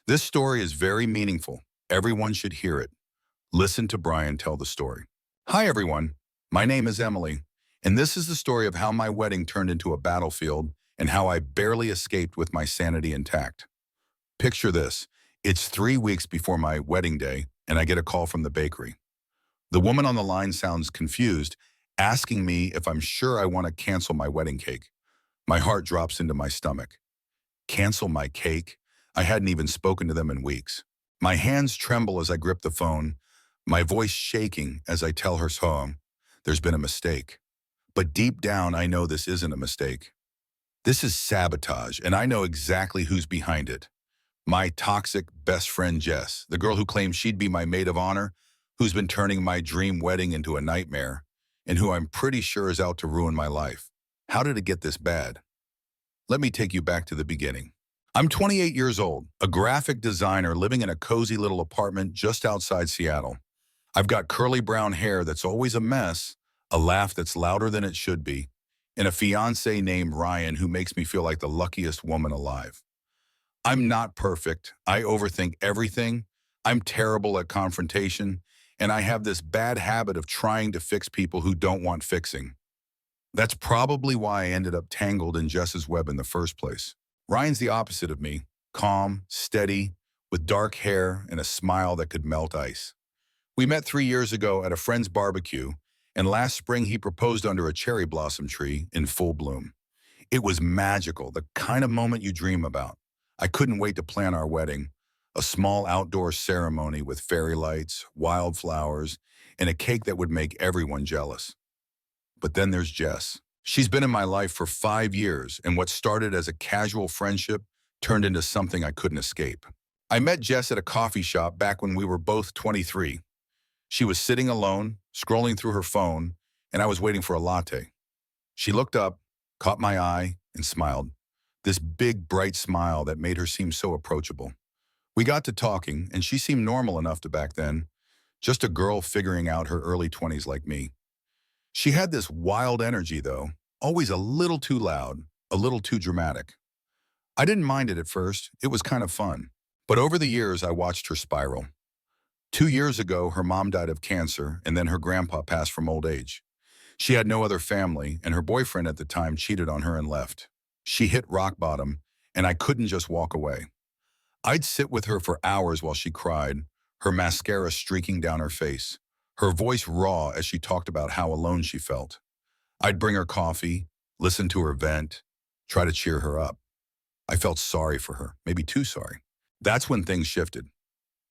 This story is very meaningful. Everyone should hear it. Listen to Brian tell the story. Hi, everyone. My name is Emily, and this is the story of how my wedding turned into a battlefield and how I barely escaped with my sanity intact. Picture this. It's 3 weeks before my wedding day, and I get a call from the bakery. The woman on the line sounds confused, asking me if I'm sure I want to cancel my wedding cake. My heart drops into my stomach. Cancel my cake? I hadn't even spoken to them in weeks. My hands tremble as I grip the phone, my voice shaking as I tell her so. There's been a mistake. But deep down, I know this isn't a mistake. This is sabotage, and I know exactly who's behind it. My toxic best friend Jess, the girl who claimed she'd be my maid of honor, who's been turning my dream wedding into a nightmare, and who I'm pretty sure is out to ruin my life. How did it get this bad? Let me take you back to the beginning. I'm 28 years old, a graphic designer living in a cozy little apartment just outside Seattle. I've got curly brown hair that's always a mess, a laugh that's louder than it should be, and a fiancé named Ryan who makes me feel like the luckiest woman alive. I'm not perfect. I overthink everything. I'm terrible at confrontation, and I have this bad habit of trying to fix people who don't want fixing. That's probably why I ended up tangled in Jess's web in the first place. Ryan's the opposite of me, calm, steady, with dark hair and a smile that could melt ice. We met 3 years ago at a friend's barbecue, and last spring he proposed under a cherry blossom tree in full bloom. It was magical, the kind of moment you dream about. I couldn't wait to plan our wedding, a small outdoor ceremony with fairy lights, wildflowers, and a cake that would make everyone jealous. But then there's Jess. She's been in my life for 5 years, and what started as a casual friendship turned into something I couldn't escape. I met Jess at a coffee shop back when we were both 23. She was sitting alone, scrolling through her phone, and I was waiting for a latte. She looked up, caught my eye, and smiled. This big, bright smile that made her seem so approachable. We got to talking, and she seemed normal enough to back then, just a girl figuring out her early 20s like me. She had this wild energy, though, always a little too loud, a little too dramatic. I didn't mind it at first. It was kind of fun. But over the years, I watched her spiral. 2 years ago, her mom died of cancer, and then her grandpa passed from old age. She had no other family, and her boyfriend at the time cheated on her and left. She hit rock bottom, and I couldn't just walk away. I'd sit with her for hours while she cried, her mascara streaking down her face, her voice raw as she talked about how alone she felt. I'd bring her coffee, listen to her vent, try to cheer her up. I felt sorry for her, maybe too sorry. That's when things shifted.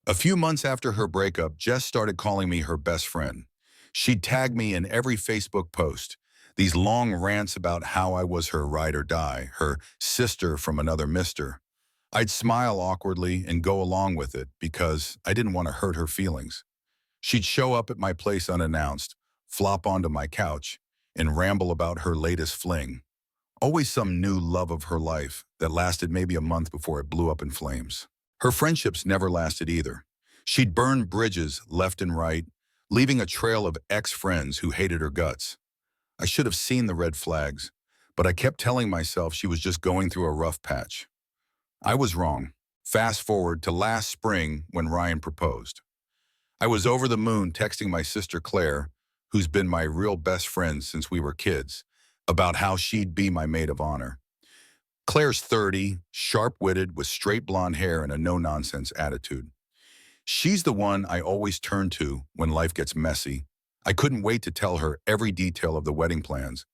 A few months after her breakup, Jess started calling me her best friend. She'd tag me in every Facebook post, these long rants about how I was her ride or die, her sister from another mister. I'd smile awkwardly and go along with it because I didn't want to hurt her feelings. She'd show up at my place unannounced, flop onto my couch, and ramble about her latest fling. Always some new love of her life that lasted maybe a month before it blew up in flames. Her friendships never lasted either. She'd burn bridges left and right, leaving a trail of ex-friends who hated her guts. I should have seen the red flags, but I kept telling myself she was just going through a rough patch. I was wrong. Fast forward to last spring when Ryan proposed. I was over the moon texting my sister Claire, who's been my real best friend since we were kids, about how she'd be my maid of honor. Claire's 30, sharp-witted, with straight blonde hair and a no-nonsense attitude. She's the one I always turn to when life gets messy. I couldn't wait to tell her every detail of the wedding plans.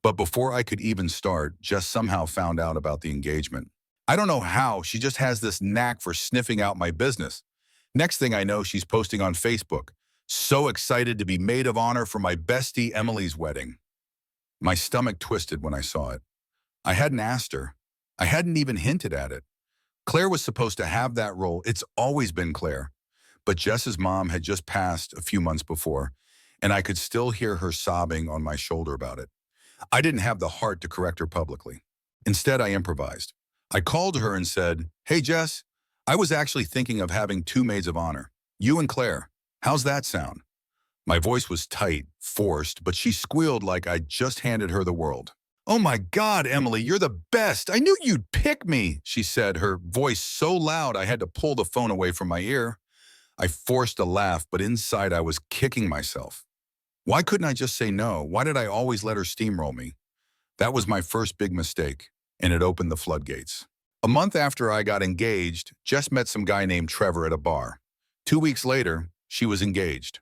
But before I could even start, Jess somehow found out about the engagement. I don't know how, she just has this knack for sniffing out my business. Next thing I know, she's posting on Facebook, "So excited to be maid of honor for my bestie Emily's wedding." My stomach twisted when I saw it. I hadn't asked her. I hadn't even hinted at it. Claire was supposed to have that role. It's always been Claire. But Jess's mom had just passed a few months before, and I could still hear her sobbing on my shoulder about it. I didn't have the heart to correct her publicly. Instead, I improvised. I called her and said, "Hey, Jess, I was actually thinking of having two maids of honor, you and Claire. How's that sound?" My voice was tight, forced, but she squealed like I'd just handed her the world. "Oh my God, Emily, you're the best. I knew you'd pick me," she said, her voice so loud I had to pull the phone away from my ear. I forced a laugh, but inside I was kicking myself. Why couldn't I just say no? Why did I always let her steamroll me? That was my first big mistake, and it opened the floodgates. A month after I got engaged, Jess met some guy named Trevor at a bar. 2 weeks later, she was engaged.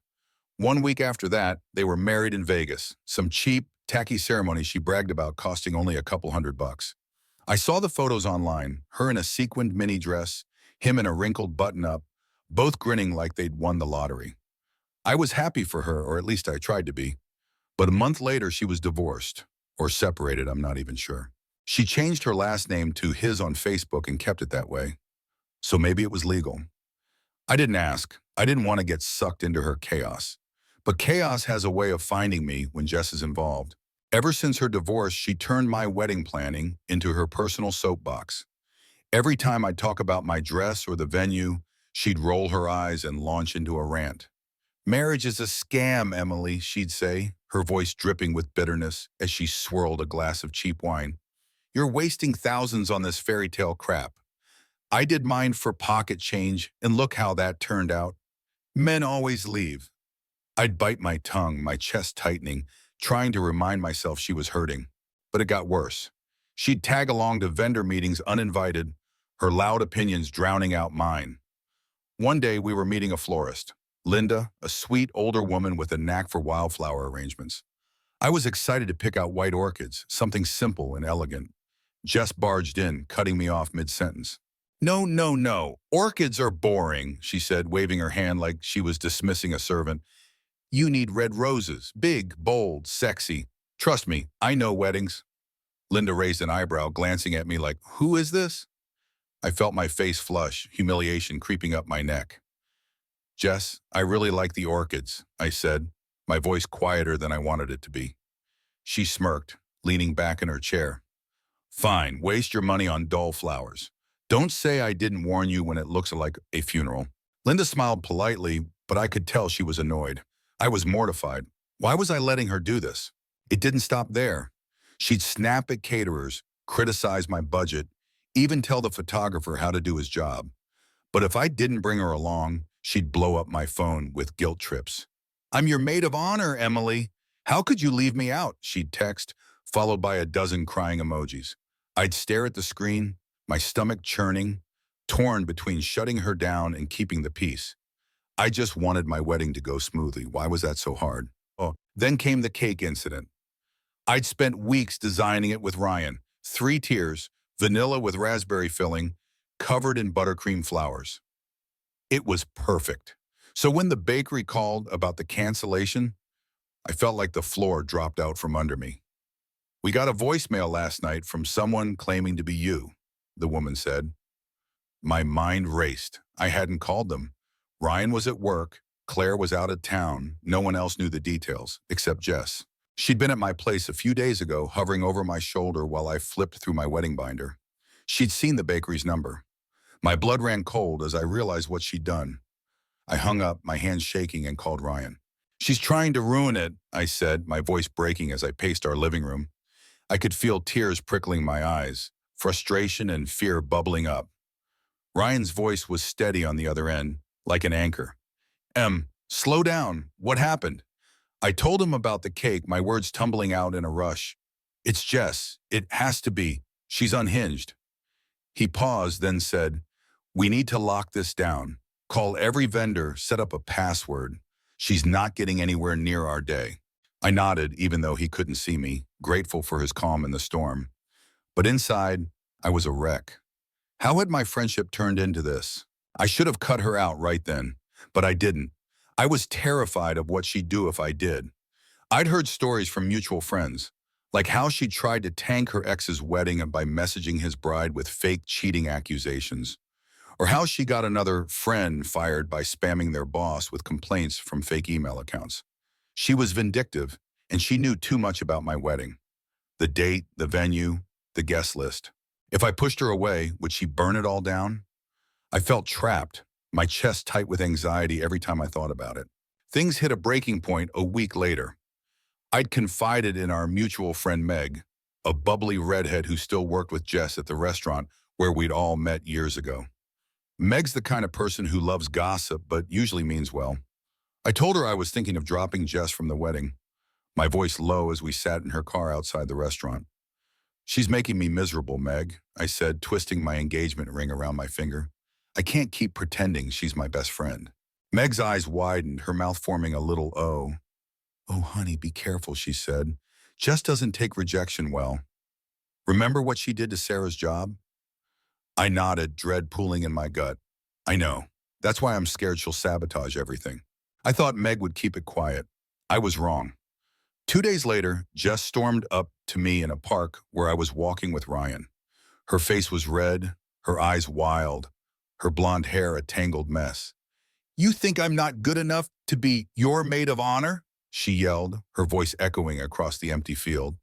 1 week after that, they were married in Vegas, some cheap, tacky ceremony she bragged about costing only a couple $100. I saw the photos online, her in a sequined mini dress, him in a wrinkled button-up, both grinning like they'd won the lottery. I was happy for her, or at least I tried to be. But a month later, she was divorced, or separated, I'm not even sure. She changed her last name to his on Facebook and kept it that way. So maybe it was legal. I didn't ask. I didn't want to get sucked into her chaos. But chaos has a way of finding me when Jess is involved. Ever since her divorce, she turned my wedding planning into her personal soapbox. Every time I'd talk about my dress or the venue, she'd roll her eyes and launch into a rant. "Marriage is a scam, Emily," she'd say, her voice dripping with bitterness as she swirled a glass of cheap wine. "You're wasting thousands on this fairy tale crap. I did mine for pocket change, and look how that turned out. Men always leave." I'd bite my tongue, my chest tightening, trying to remind myself she was hurting. But it got worse. She'd tag along to vendor meetings uninvited, her loud opinions drowning out mine. One day we were meeting a florist, Linda, a sweet older woman with a knack for wildflower arrangements. I was excited to pick out white orchids, something simple and elegant. Jess barged in, cutting me off mid-sentence. "No, no, no. Orchids are boring," she said, waving her hand like she was dismissing a servant. "You need red roses, big, bold, sexy. Trust me, I know weddings." Linda raised an eyebrow, glancing at me like, "Who is this?" I felt my face flush, humiliation creeping up my neck. "Jess, I really like the orchids," I said, my voice quieter than I wanted it to be. She smirked, leaning back in her chair. "Fine, waste your money on dull flowers. Don't say I didn't warn you when it looks like a funeral." Linda smiled politely, but I could tell she was annoyed. I was mortified. Why was I letting her do this? It didn't stop there. She'd snap at caterers, criticize my budget, even tell the photographer how to do his job. But if I didn't bring her along, she'd blow up my phone with guilt trips. "I'm your maid of honor, Emily. How could you leave me out?" she'd text, followed by a dozen crying emojis. I'd stare at the screen, my stomach churning, torn between shutting her down and keeping the peace. I just wanted my wedding to go smoothly. Why was that so hard? Oh, then came the cake incident. I'd spent weeks designing it with Ryan. 3 tiers, vanilla with raspberry filling, covered in buttercream flowers. It was perfect. So when the bakery called about the cancellation, I felt like the floor dropped out from under me. "We got a voicemail last night from someone claiming to be you," the woman said. My mind raced. I hadn't called them. Ryan was at work, Claire was out of town, no one else knew the details, except Jess. She'd been at my place a few days ago, hovering over my shoulder while I flipped through my wedding binder. She'd seen the bakery's number. My blood ran cold as I realized what she'd done. I hung up, my hands shaking, and called Ryan. "She's trying to ruin it," I said, my voice breaking as I paced our living room. I could feel tears prickling my eyes, frustration and fear bubbling up. Ryan's voice was steady on the other end, like an anchor. Slow down. What happened?" I told him about the cake, my words tumbling out in a rush. "It's Jess. It has to be. She's unhinged." He paused, then said, "We need to lock this down. Call every vendor, set up a password. She's not getting anywhere near our day." I nodded, even though he couldn't see me, grateful for his calm in the storm. But inside, I was a wreck. How had my friendship turned into this? I should have cut her out right then, but I didn't. I was terrified of what she'd do if I did. I'd heard stories from mutual friends, like how she tried to tank her ex's wedding by messaging his bride with fake cheating accusations, or how she got another friend fired by spamming their boss with complaints from fake email accounts. She was vindictive, and she knew too much about my wedding. The date, the venue, the guest list. If I pushed her away, would she burn it all down? I felt trapped, my chest tight with anxiety every time I thought about it. Things hit a breaking point a week later. I'd confided in our mutual friend Meg, a bubbly redhead who still worked with Jess at the restaurant where we'd all met years ago. Meg's the kind of person who loves gossip but usually means well. I told her I was thinking of dropping Jess from the wedding, my voice low as we sat in her car outside the restaurant. "She's making me miserable, Meg," I said, twisting my engagement ring around my finger. "I can't keep pretending she's my best friend." Meg's eyes widened, her mouth forming a little O. "Oh, honey, be careful," she said. "Jess doesn't take rejection well. Remember what she did to Sarah's job?" I nodded, dread pooling in my gut. "I know. That's why I'm scared she'll sabotage everything." I thought Meg would keep it quiet. I was wrong. 2 days later, Jess stormed up to me in a park where I was walking with Ryan. Her face was red, her eyes wild, her blonde hair a tangled mess. "You think I'm not good enough to be your maid of honor?" she yelled, her voice echoing across the empty field.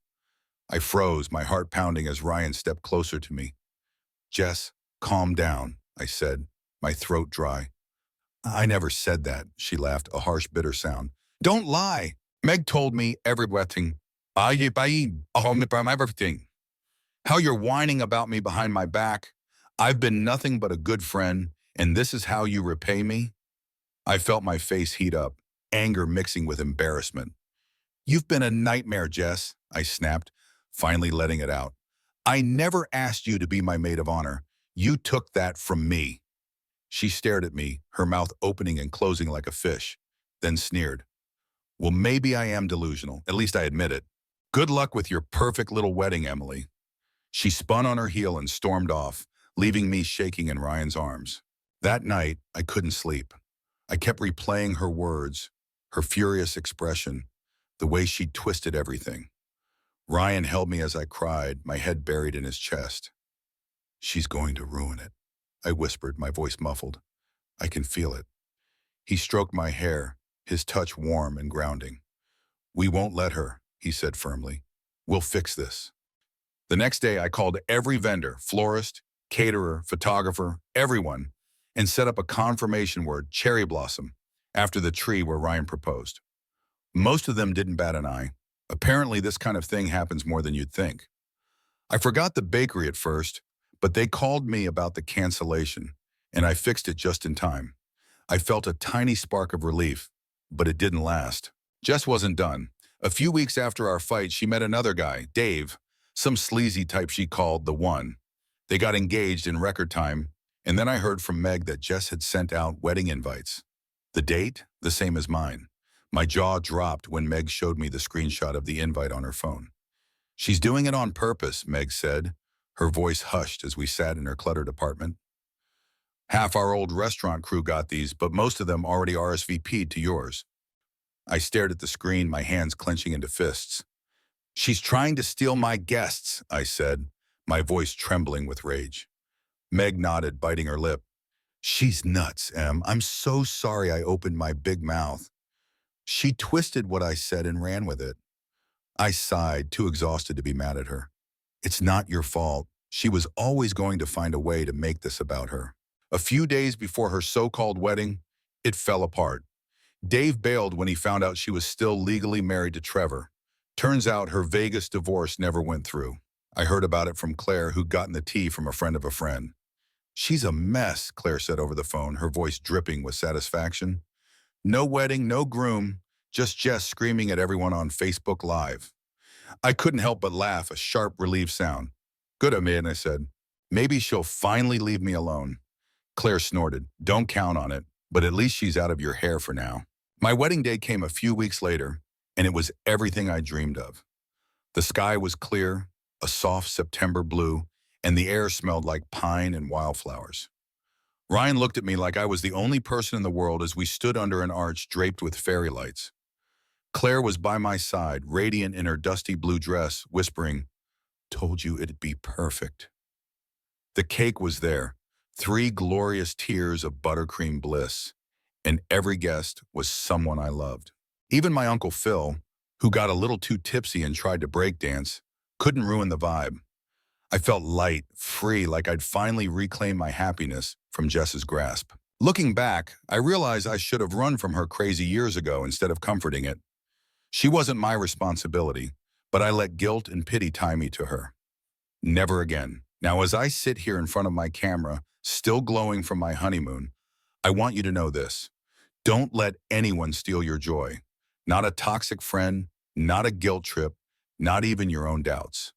I froze, my heart pounding as Ryan stepped closer to me. "Jess, calm down," I said, my throat dry. "I never said that," she laughed, a harsh, bitter sound. "Don't lie. Meg told me everything. Everything. How you're whining about me behind my back. I've been nothing but a good friend, and this is how you repay me?" I felt my face heat up, anger mixing with embarrassment. "You've been a nightmare, Jess," I snapped, finally letting it out. "I never asked you to be my maid of honor. You took that from me." She stared at me, her mouth opening and closing like a fish, then sneered. "Well, maybe I am delusional, at least I admit it. Good luck with your perfect little wedding, Emily." She spun on her heel and stormed off, leaving me shaking in Ryan's arms. That night, I couldn't sleep. I kept replaying her words, her furious expression, the way she'd twisted everything. Ryan held me as I cried, my head buried in his chest. "She's going to ruin it," I whispered, my voice muffled. "I can feel it." He stroked my hair, his touch warm and grounding. "We won't let her," he said firmly. "We'll fix this." The next day, I called every vendor, florist, caterer, photographer, everyone, and set up a confirmation word, cherry blossom, after the tree where Ryan proposed. Most of them didn't bat an eye. Apparently, this kind of thing happens more than you'd think. I forgot the bakery at first, but they called me about the cancellation, and I fixed it just in time. I felt a tiny spark of relief, but it didn't last. Jess wasn't done. A few weeks after our fight, she met another guy, Dave, some sleazy type she called the One. They got engaged in record time, and then I heard from Meg that Jess had sent out wedding invites. The date, the same as mine. My jaw dropped when Meg showed me the screenshot of the invite on her phone. "She's doing it on purpose," Meg said, her voice hushed as we sat in her cluttered apartment. "Half our old restaurant crew got these, but most of them already RSVP'd to yours." I stared at the screen, my hands clenching into fists. "She's trying to steal my guests," I said, my voice trembling with rage. Meg nodded, biting her lip. "She's nuts, Em. I'm so sorry I opened my big mouth." She twisted what I said and ran with it. I sighed, too exhausted to be mad at her. "It's not your fault. She was always going to find a way to make this about her." A few days before her so-called wedding, it fell apart. Dave bailed when he found out she was still legally married to Trevor. Turns out her Vegas divorce never went through. I heard about it from Claire, who'd gotten the tea from a friend of a friend. "She's a mess," Claire said over the phone, her voice dripping with satisfaction. "No wedding, no groom, just Jess screaming at everyone on Facebook Live." I couldn't help but laugh, a sharp, relieved sound. "Good, Amid," I said. "Maybe she'll finally leave me alone." Claire snorted. "Don't count on it, but at least she's out of your hair for now." My wedding day came a few weeks later, and it was everything I dreamed of. The sky was clear, a soft September blue, and the air smelled like pine and wildflowers. Ryan looked at me like I was the only person in the world as we stood under an arch draped with fairy lights. Claire was by my side, radiant in her dusty blue dress, whispering, "Told you it'd be perfect." The cake was there, 3 glorious tiers of buttercream bliss, and every guest was someone I loved. Even my Uncle Phil, who got a little too tipsy and tried to break dance, couldn't ruin the vibe. I felt light, free, like I'd finally reclaimed my happiness from Jess's grasp. Looking back, I realized I should have run from her crazy years ago instead of comforting it. She wasn't my responsibility, but I let guilt and pity tie me to her. Never again. Now, as I sit here in front of my camera, still glowing from my honeymoon, I want you to know this. Don't let anyone steal your joy. Not a toxic friend, not a guilt trip, not even your own doubts.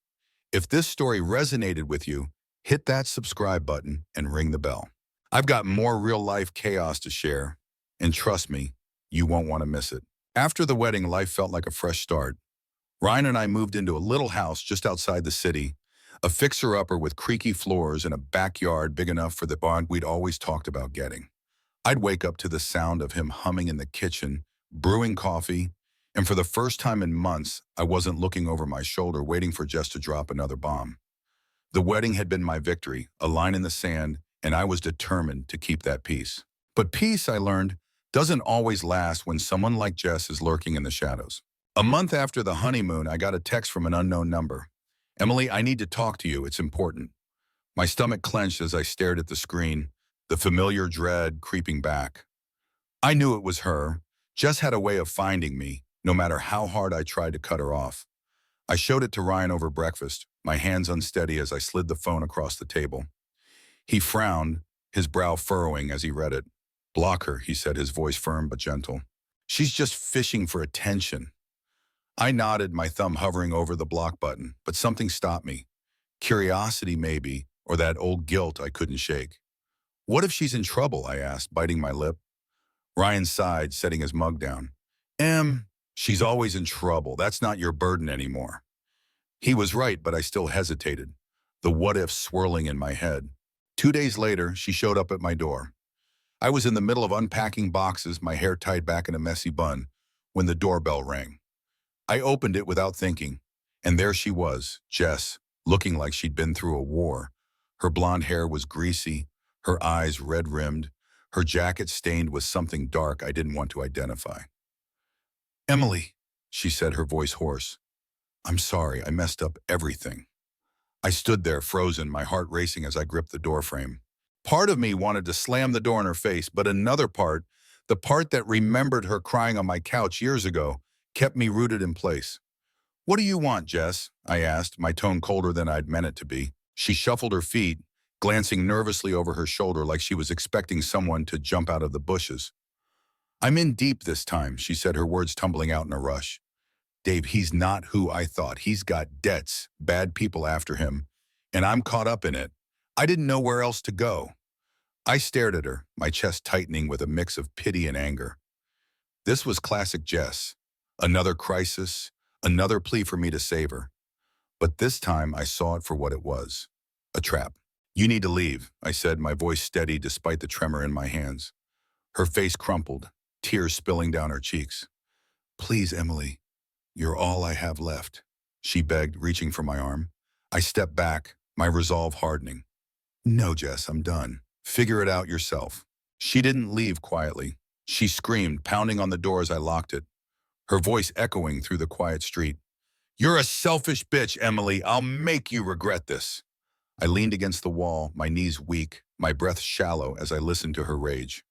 If this story resonated with you, hit that subscribe button and ring the bell. I've got more real-life chaos to share, and trust me, you won't want to miss it. After the wedding, life felt like a fresh start. Ryan and I moved into a little house just outside the city, a fixer-upper with creaky floors and a backyard big enough for the bond we'd always talked about getting. I'd wake up to the sound of him humming in the kitchen, brewing coffee, and for the first time in months, I wasn't looking over my shoulder waiting for Jess to drop another bomb. The wedding had been my victory, a line in the sand, and I was determined to keep that peace. But peace, I learned, doesn't always last when someone like Jess is lurking in the shadows. A month after the honeymoon, I got a text from an unknown number. "Emily, I need to talk to you. It's important." My stomach clenched as I stared at the screen, the familiar dread creeping back. I knew it was her. Jess had a way of finding me, no matter how hard I tried to cut her off. I showed it to Ryan over breakfast, my hands unsteady as I slid the phone across the table. He frowned, his brow furrowing as he read it. "Block her," he said, his voice firm but gentle. "She's just fishing for attention." I nodded, my thumb hovering over the block button, but something stopped me. Curiosity, maybe, or that old guilt I couldn't shake. "What if she's in trouble?" I asked, biting my lip. Ryan sighed, setting his mug down. She's always in trouble. That's not your burden anymore." He was right, but I still hesitated, the what-ifs swirling in my head. 2 days later, she showed up at my door. I was in the middle of unpacking boxes, my hair tied back in a messy bun, when the doorbell rang. I opened it without thinking, and there she was, Jess, looking like she'd been through a war. Her blonde hair was greasy, her eyes red-rimmed, her jacket stained with something dark I didn't want to identify. "Emily," she said, her voice hoarse. "I'm sorry, I messed up everything." I stood there, frozen, my heart racing as I gripped the doorframe. Part of me wanted to slam the door in her face, but another part, the part that remembered her crying on my couch years ago, kept me rooted in place. "What do you want, Jess?" I asked, my tone colder than I'd meant it to be. She shuffled her feet, glancing nervously over her shoulder like she was expecting someone to jump out of the bushes. "I'm in deep this time," she said, her words tumbling out in a rush. "Dave, he's not who I thought. He's got debts, bad people after him, and I'm caught up in it. I didn't know where else to go." I stared at her, my chest tightening with a mix of pity and anger. This was classic Jess. Another crisis, another plea for me to save her. But this time I saw it for what it was. A trap. "You need to leave," I said, my voice steady despite the tremor in my hands. Her face crumpled, tears spilling down her cheeks. "Please, Emily, you're all I have left," she begged, reaching for my arm. I stepped back, my resolve hardening. "No, Jess, I'm done. Figure it out yourself." She didn't leave quietly. She screamed, pounding on the door as I locked it, her voice echoing through the quiet street. "You're a selfish bitch, Emily. I'll make you regret this." I leaned against the wall, my knees weak, my breath shallow as I listened to her rage.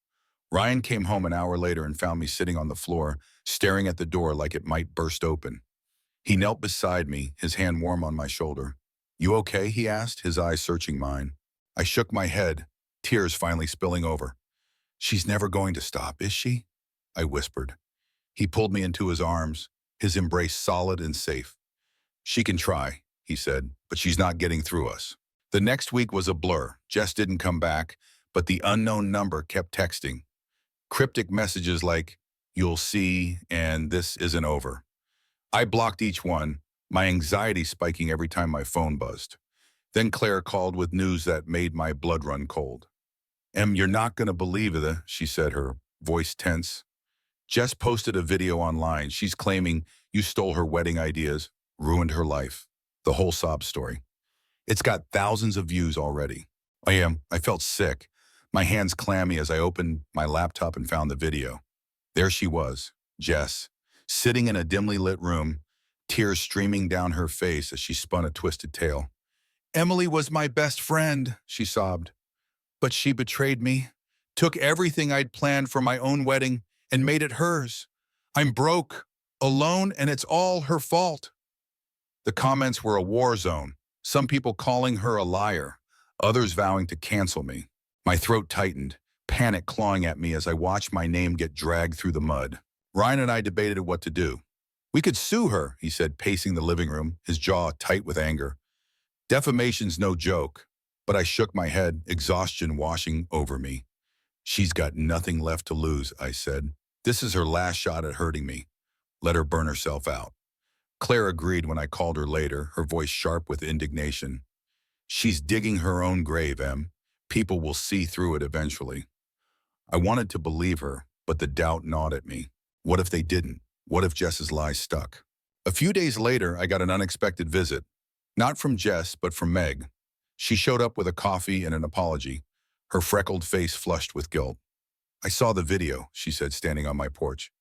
Ryan came home an hour later and found me sitting on the floor, staring at the door like it might burst open. He knelt beside me, his hand warm on my shoulder. "You okay?" he asked, his eyes searching mine. I shook my head, tears finally spilling over. "She's never going to stop, is she?" I whispered. He pulled me into his arms, his embrace solid and safe. "She can try," he said, "but she's not getting through us." The next week was a blur. Jess didn't come back, but the unknown number kept texting. Cryptic messages like, "You'll see," and "This isn't over." I blocked each one, my anxiety spiking every time my phone buzzed. Then Claire called with news that made my blood run cold. "You're not going to believe it," she said, her voice tense. "Jess posted a video online. She's claiming you stole her wedding ideas, ruined her life." The whole sob story. It's got thousands of views already. I felt sick, my hands clammy as I opened my laptop and found the video. There she was, Jess, sitting in a dimly lit room, tears streaming down her face as she spun a twisted tale. "Emily was my best friend," she sobbed. "But she betrayed me, took everything I'd planned for my own wedding and made it hers. I'm broke, alone, and it's all her fault." The comments were a war zone, some people calling her a liar, others vowing to cancel me. My throat tightened, panic clawing at me as I watched my name get dragged through the mud. Ryan and I debated what to do. We could sue her, he said, pacing the living room, his jaw tight with anger. Defamation's no joke. But I shook my head, exhaustion washing over me. She's got nothing left to lose, I said. This is her last shot at hurting me. Let her burn herself out. Claire agreed when I called her later, her voice sharp with indignation. She's digging her own grave, Em. People will see through it eventually. I wanted to believe her, but the doubt gnawed at me. What if they didn't? What if Jess's lies stuck? A few days later, I got an unexpected visit. Not from Jess, but from Meg. She showed up with a coffee and an apology, her freckled face flushed with guilt. I saw the video, she said, standing on my porch.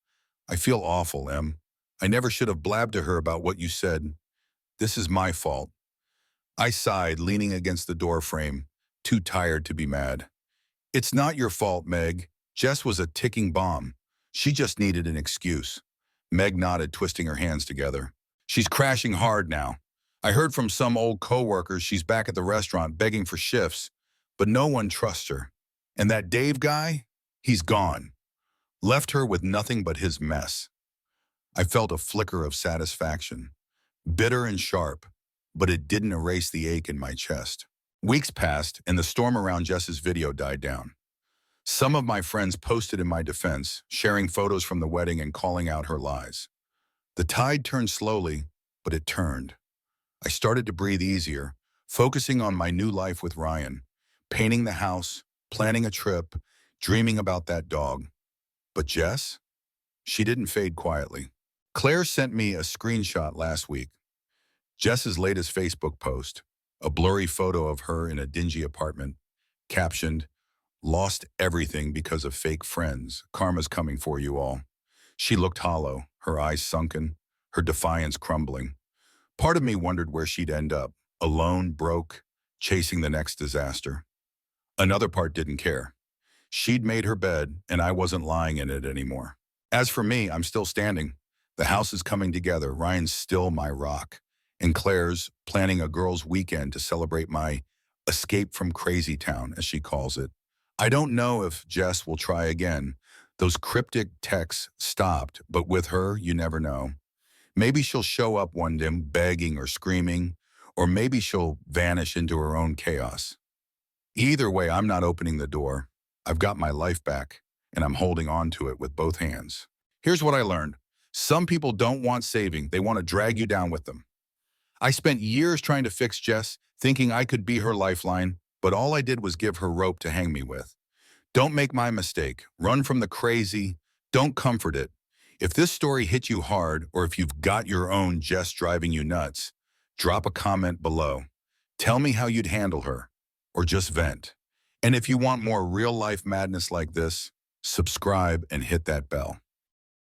I feel awful, Em. I never should have blabbed to her about what you said. This is my fault. I sighed, leaning against the door frame, too tired to be mad. It's not your fault, Meg. Jess was a ticking bomb. She just needed an excuse. Meg nodded, twisting her hands together. She's crashing hard now. I heard from some old coworkers she's back at the restaurant begging for shifts, but no one trusts her. And that Dave guy? He's gone. Left her with nothing but his mess. I felt a flicker of satisfaction, bitter and sharp, but it didn't erase the ache in my chest. Weeks passed, and the storm around Jess's video died down. Some of my friends posted in my defense, sharing photos from the wedding and calling out her lies. The tide turned slowly, but it turned. I started to breathe easier, focusing on my new life with Ryan, painting the house, planning a trip, dreaming about that dog. But Jess? She didn't fade quietly. Claire sent me a screenshot last week. Jess's latest Facebook post, a blurry photo of her in a dingy apartment, captioned, "Lost everything because of fake friends. Karma's coming for you all." She looked hollow, her eyes sunken, her defiance crumbling. Part of me wondered where she'd end up, alone, broke, chasing the next disaster. Another part didn't care. She'd made her bed, and I wasn't lying in it anymore. As for me, I'm still standing. The house is coming together. Ryan's still my rock. And Claire's planning a girls' weekend to celebrate my escape from crazy town, as she calls it. I don't know if Jess will try again. Those cryptic texts stopped, but with her, you never know. Maybe she'll show up one day begging or screaming, or maybe she'll vanish into her own chaos. Either way, I'm not opening the door. I've got my life back, and I'm holding on to it with both hands. Here's what I learned. Some people don't want saving. They want to drag you down with them. I spent years trying to fix Jess, thinking I could be her lifeline, but all I did was give her rope to hang me with. Don't make my mistake. Run from the crazy. Don't comfort it. If this story hit you hard, or if you've got your own Jess driving you nuts, drop a comment below. Tell me how you'd handle her, or just vent. And if you want more real-life madness like this, subscribe and hit that bell.